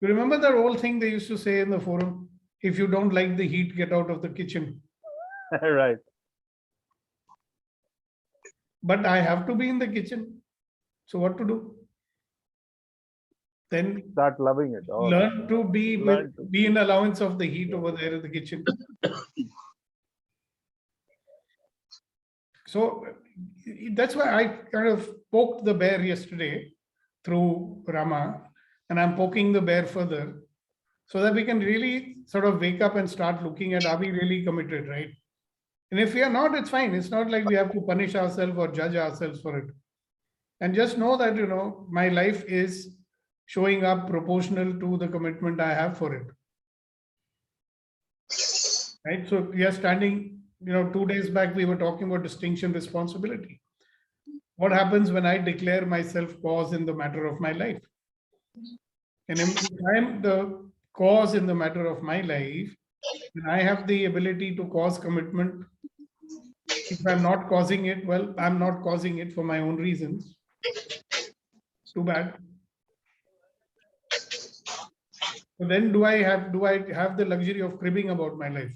you remember that old thing they used to say in the forum, if you don't like the heat, get out of the kitchen. Right. But I have to be in the kitchen. So what to do? Then start loving it. Learn to be in allowance of the heat over there in the kitchen. So that's why I kind of poked the bear yesterday through Rama, and I'm poking the bear further so that we can really sort of wake up and start looking at, are we really committed, right? And if we are not, it's fine. It's not like we have to punish ourselves or judge ourselves for it. And just know that, my life is showing up proportional to the commitment I have for it. Right? So we are standing, 2 days back, we were talking about distinction responsibility. What happens when I declare myself cause in the matter of my life? And if I am the cause in the matter of my life, then I have the ability to cause commitment. If I'm not causing it, well, I'm not causing it for my own reasons. Too bad. So then do I have the luxury of cribbing about my life?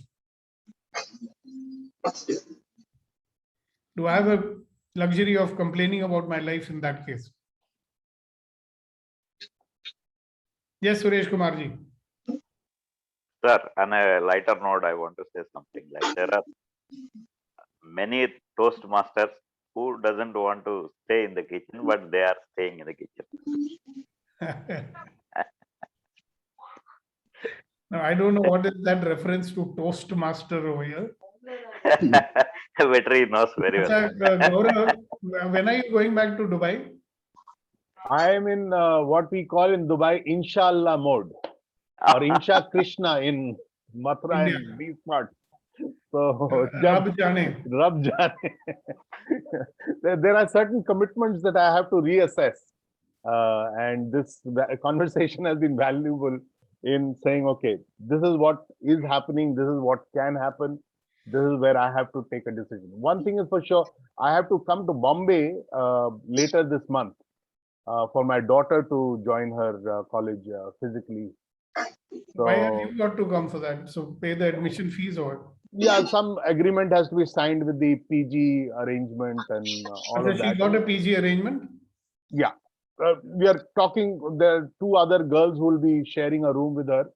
Do I have a luxury of complaining about my life in that case? Yes, Suresh Kumarji. Sir, on a lighter note, I want to say something like there are many Toastmasters who doesn't want to stay in the kitchen, but they are staying in the kitchen. No, I don't know what is that reference to Toastmaster over here. Vetri knows very well. Gaurav, when are you going back to Dubai? I am in what we call in Dubai Inshallah mode, or Insha Krishna in Mathura and these parts. So Rab Jane. There are certain commitments that I have to reassess, and this conversation has been valuable in saying, okay, this is what is happening, this is what can happen, this is where I have to take a decision. One thing is for sure, I have to come to Bombay later this month for my daughter to join her college physically. So, why have you got to come for that? So pay the admission fees or? Yeah, some agreement has to be signed with the PG arrangement and all of that. She got a PG arrangement? Yeah. We are talking, there are 2 other girls who will be sharing a room with her.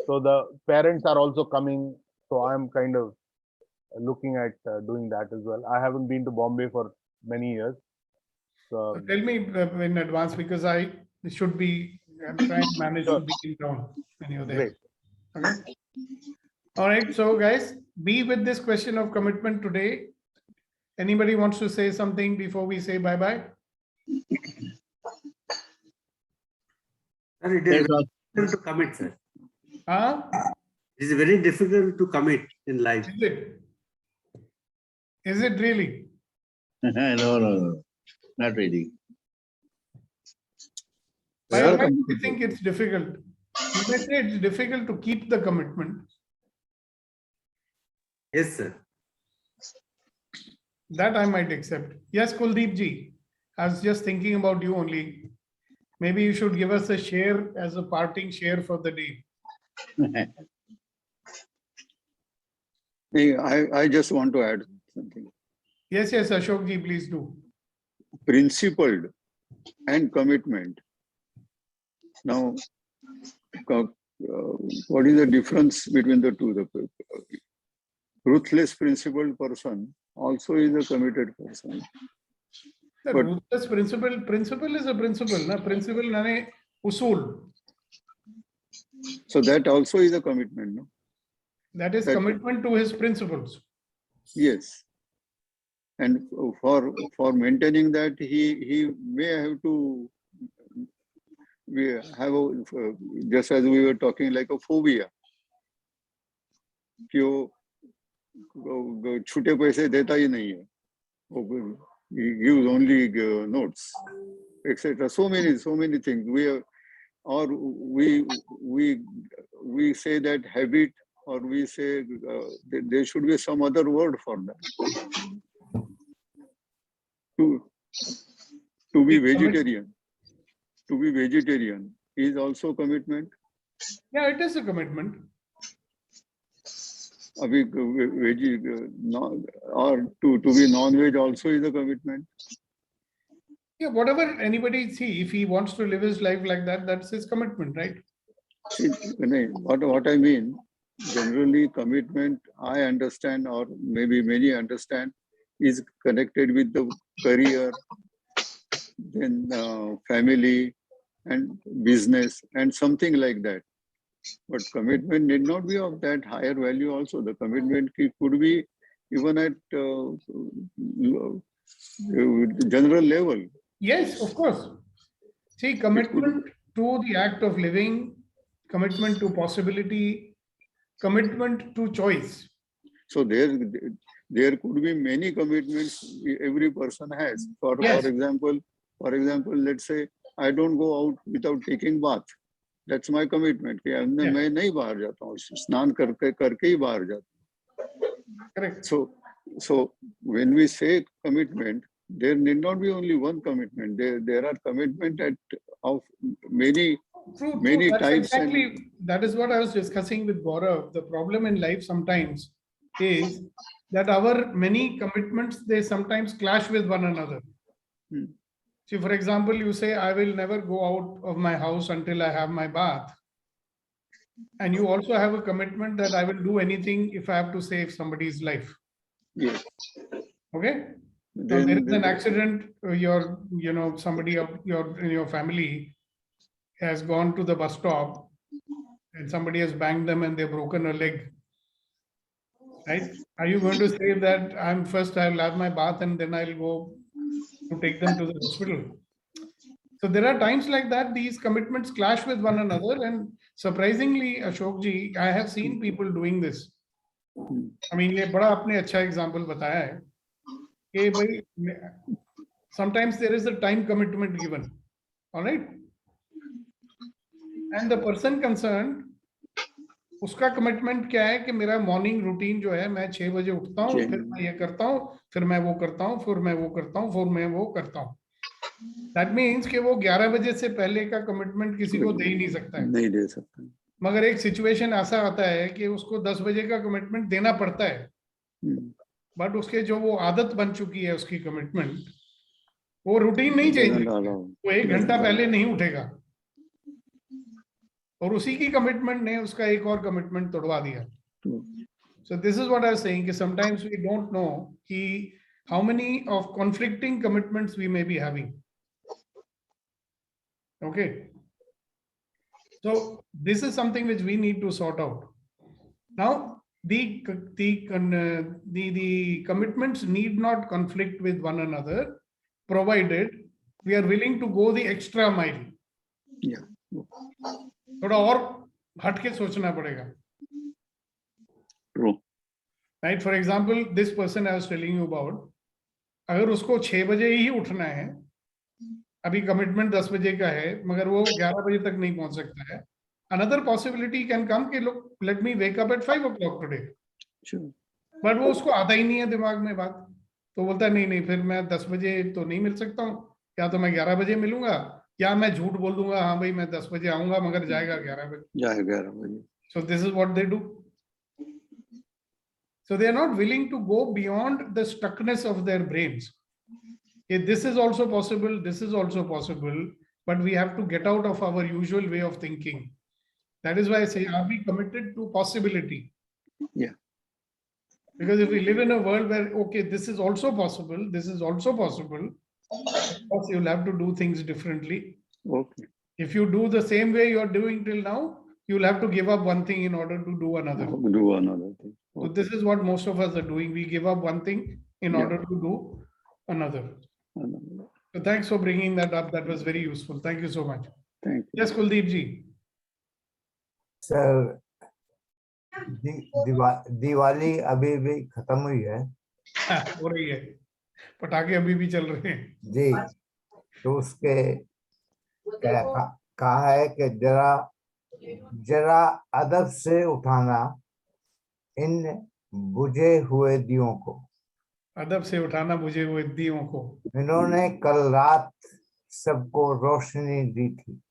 So the parents are also coming. So I'm kind of looking at doing that as well. I haven't been to Bombay for many years. So tell me in advance, because I should be, I'm trying to manage to be in town when you're there. Great. Okay. All right, so guys, be with this question of commitment today. Anybody wants to say something before we say bye-bye? Sir, it is very difficult to commit, sir. Huh? It is very difficult to commit in life. Is it? Is it really? No, not really. Why do you think it's difficult? You may say it's difficult to keep the commitment. Yes, sir. That I might accept. Yes, Kuldeep ji. I was just thinking about you only. Maybe you should give us a share as a parting share for the day. I just want to add something. Yes, yes, Ashok ji, please do. Principled and commitment. Now, what is the difference between the two? The ruthless, principled person also is a committed person. The But- ruthless principle is a principle. Na? Principle nane usul. So that also is a commitment, no? That is That- commitment to his principles. Yes. And for maintaining that, he may have to have a, just as we were talking, like a phobia. कि वो छूटे पैसे देता ही नहीं है. He gives only notes, etc. So many things. We say that habit, or we say there should be some other word for that. To be vegetarian. To be vegetarian is also commitment. Yeah, it is a commitment. Or to be non-veg also is a commitment. Yeah, whatever anybody see, if he wants to live his life like that, that's his commitment, right? See, what I mean, generally commitment, I understand, or maybe many understand, is connected with the career, then family and business and something like that. But commitment need not be of that higher value also. The commitment could be even at general level. Yes, of course. See, commitment to the act of living, commitment to possibility, commitment to choice. So there could be many commitments every person has. For example, let's say I don't go out without taking bath. That's my commitment. मैं नहीं बाहर जाता हूँ, स्नान करके ही बाहर जाता हूँ. Correct. So when we say commitment, there need not be only one commitment. There are commitment of many That's types. exactly, that is what I was discussing with Gaurav. The problem in life sometimes is that our many commitments, they sometimes clash with one another. See, for example, you say, I will never go out of my house until I have my bath. And you also have a commitment that I will do anything if I have to save somebody's life. Yes. Okay? Now, there is an accident, somebody in your family has gone to the bus stop and somebody has banged them and they've broken a leg. Right? Are you going to say that I'll have my bath and then I'll go to take them to the hospital? So there are times like that, these commitments clash with one another, and surprisingly, Ashok ji, I have seen people doing this. I mean, ये बड़ा आपने अच्छा example बताया है कि भाई sometimes there is a time commitment given, all right, and the person concerned, उसका commitment क्या है कि मेरा morning routine जो है, मैं 6 बजे उठता हूँ, फिर मैं ये करता हूँ, फिर मैं वो करता हूँ, फिर मैं वो करता हूँ, फिर मैं वो करता हूँ. That means कि वो 11 बजे से पहले का commitment किसी को दे ही नहीं सकता है. नहीं दे सकता. मगर एक सिचुएशन ऐसा आता है कि उसको 10 बजे का कमिटमेंट देना पड़ता है, बट उसके जो वो आदत बन चुकी है उसकी कमिटमेंट, वो रूटीन नहीं चेंज, वो 1 घंटा पहले नहीं उठेगा और उसी की कमिटमेंट ने उसका एक और कमिटमेंट तोड़वा दिया. So this is what I was saying, कि sometimes we don't know कि how many of conflicting commitments we may be having. Okay. So this is something which we need to sort out. Now, the commitments need not conflict with one another, provided we are willing to go the extra mile. Yeah. थोड़ा और हट के सोचना पड़ेगा. True. Right? For example, this person I was telling you about, अगर उसको 6 बजे ही उठना है, अभी कमिटमेंट 10 बजे का है, मगर वो 11 बजे तक नहीं पहुंच सकता है. Another possibility can come कि look, let me wake up at 5 o'clock today. Sure. But वो उसको आता ही नहीं है दिमाग में बात, तो बोलता है नहीं नहीं फिर मैं 10 बजे तो नहीं मिल सकता हूँ, या तो मैं 11 बजे मिलूंगा, या मैं झूठ बोल दूंगा हाँ भाई मैं 10 बजे आऊंगा मगर जाएगा 11 बजे. जाएगा 11 बजे. So this is what they do. So they are not willing to go beyond the stuckness of their brains. Okay, this is also possible, this is also possible, but we have to get out of our usual way of thinking. That is why I say, are we committed to possibility? Yeah. Because if we live in a world where, okay, this is also possible, this is also possible, of course you'll have to do things differently. Okay. If you do the same way you're doing till now, you'll have to give up one thing in order to do another. Do another thing. So this is what most of us are doing. We give up one thing in order to do another. So thanks for bringing that up. That was very useful. Thank you so much. Thank you. Yes, Kuldeep ji. Sir Diwali अभी भी खत्म हुई है. हो रही है, पटाखे अभी भी चल रहे हैं जी. तो उसके कहा है कि जरा अदब से उठाना इन बुझे हुए दियों को. अदब से उठाना बुझे हुए दियों को. इन्होंने कल रात सबको रोशनी दी थी.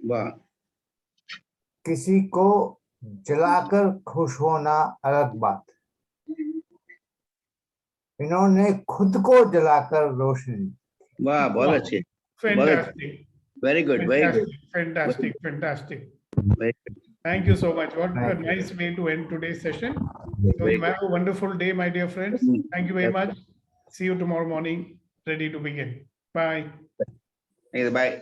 वाह. किसी को जलाकर खुश होना अलग बात. इन्होंने खुद को जलाकर रोशनी. वाह, बहुत अच्छे. Fantastic. Very good. Very good. Fantastic. Fantastic. Very good. Thank you so much. What a nice way to end today's session. So you have a wonderful day, my dear friends. Thank you very much. See you tomorrow morning, ready to begin. Bye. Bye.